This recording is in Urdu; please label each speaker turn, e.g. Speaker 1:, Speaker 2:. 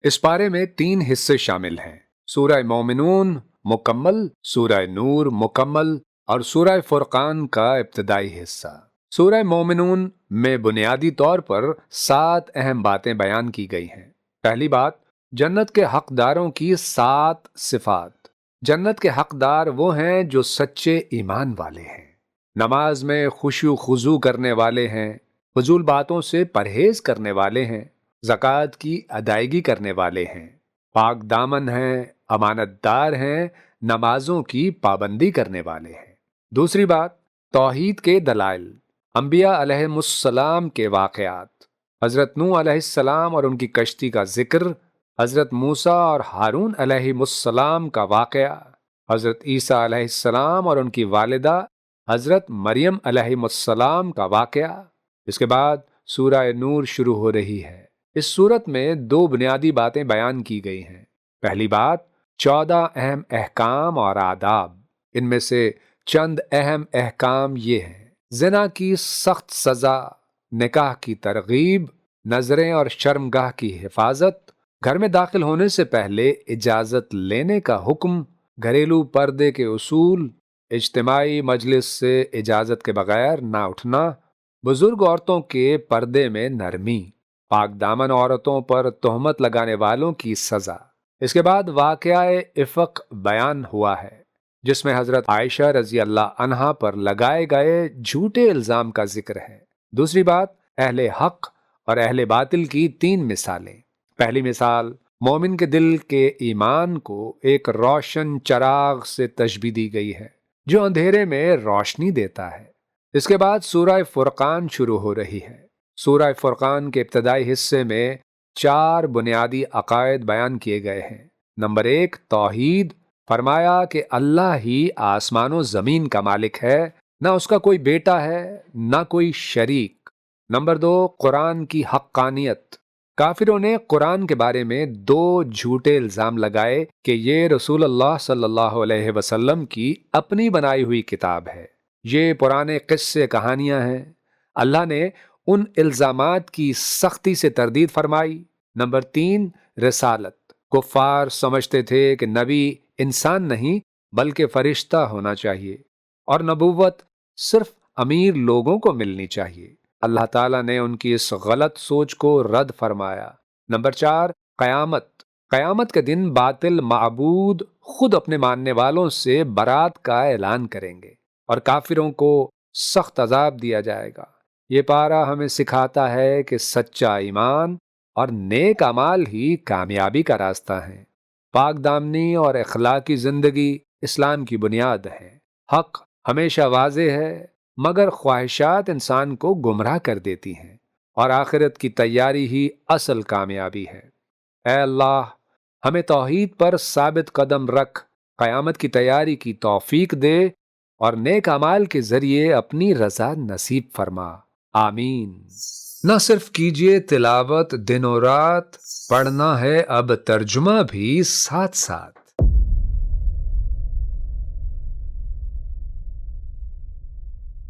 Speaker 1: اس پارے میں 3 حصے شامل ہیں: سورہ مومنون مکمل، سورہ نور مکمل اور سورہ فرقان کا ابتدائی حصہ۔ سورہ مومنون میں بنیادی طور پر 7 اہم باتیں بیان کی گئی ہیں۔ پہلی بات، جنت کے حقداروں کی 7 صفات۔ جنت کے حقدار وہ ہیں جو سچے ایمان والے ہیں، نماز میں خشوع و خضوع کرنے والے ہیں، فضول باتوں سے پرہیز کرنے والے ہیں، زکوٰۃ کی ادائیگی کرنے والے ہیں، پاک دامن ہیں، امانت دار ہیں، نمازوں کی پابندی کرنے والے ہیں۔ دوسری بات، توحید کے دلائل، انبیاء علیہم السلام کے واقعات، حضرت نوح علیہ السلام اور ان کی کشتی کا ذکر، حضرت موسیٰ اور ہارون علیہم السلام کا واقعہ، حضرت عیسیٰ علیہ السلام اور ان کی والدہ حضرت مریم علیہم السلام کا واقعہ۔ اس کے بعد سورہ نور شروع ہو رہی ہے۔ اس سورت میں 2 بنیادی باتیں بیان کی گئی ہیں۔ پہلی بات، 14 اہم احکام اور آداب۔ ان میں سے چند اہم احکام یہ ہیں: زنا کی سخت سزا، نکاح کی ترغیب، نظریں اور شرمگاہ کی حفاظت، گھر میں داخل ہونے سے پہلے اجازت لینے کا حکم، گھریلو پردے کے اصول، اجتماعی مجلس سے اجازت کے بغیر نہ اٹھنا، بزرگ عورتوں کے پردے میں نرمی، پاک دامن عورتوں پر تہمت لگانے والوں کی سزا۔ اس کے بعد واقعہ افق بیان ہوا ہے، جس میں حضرت عائشہ رضی اللہ عنہا پر لگائے گئے جھوٹے الزام کا ذکر ہے۔ دوسری بات، اہل حق اور اہل باطل کی 3 مثالیں۔ پہلی مثال، مومن کے دل کے ایمان کو ایک روشن چراغ سے تشبیہ دی گئی ہے جو اندھیرے میں روشنی دیتا ہے۔ اس کے بعد سورہ فرقان شروع ہو رہی ہے۔ سورہ فرقان کے ابتدائی حصے میں 4 بنیادی عقائد بیان کیے گئے ہیں۔ نمبر 1، توحید، فرمایا کہ اللہ ہی آسمان و زمین کا مالک ہے، نہ اس کا کوئی بیٹا ہے نہ کوئی شریک۔ نمبر 2، قرآن کی حقانیت، کافروں نے قرآن کے بارے میں 2 جھوٹے الزام لگائے کہ یہ رسول اللہ صلی اللہ علیہ وسلم کی اپنی بنائی ہوئی کتاب ہے، یہ پرانے قصے کہانیاں ہیں۔ اللہ نے ان الزامات کی سختی سے تردید فرمائی۔ نمبر 3، رسالت، کفار سمجھتے تھے کہ نبی انسان نہیں بلکہ فرشتہ ہونا چاہیے اور نبوت صرف امیر لوگوں کو ملنی چاہیے۔ اللہ تعالیٰ نے ان کی اس غلط سوچ کو رد فرمایا۔ نمبر 4، قیامت، قیامت کے دن باطل معبود خود اپنے ماننے والوں سے برات کا اعلان کریں گے اور کافروں کو سخت عذاب دیا جائے گا۔ یہ پارہ ہمیں سکھاتا ہے کہ سچا ایمان اور نیک اعمال ہی کامیابی کا راستہ ہیں۔ پاک دامنی اور اخلاقی زندگی اسلام کی بنیاد ہے۔ حق ہمیشہ واضح ہے، مگر خواہشات انسان کو گمراہ کر دیتی ہیں، اور آخرت کی تیاری ہی اصل کامیابی ہے۔ اے اللہ، ہمیں توحید پر ثابت قدم رکھ، قیامت کی تیاری کی توفیق دے اور نیک اعمال کے ذریعے اپنی رضا نصیب فرما، آمین۔ نہ صرف کیجئے تلاوت دن و رات، پڑھنا ہے اب ترجمہ بھی ساتھ ساتھ۔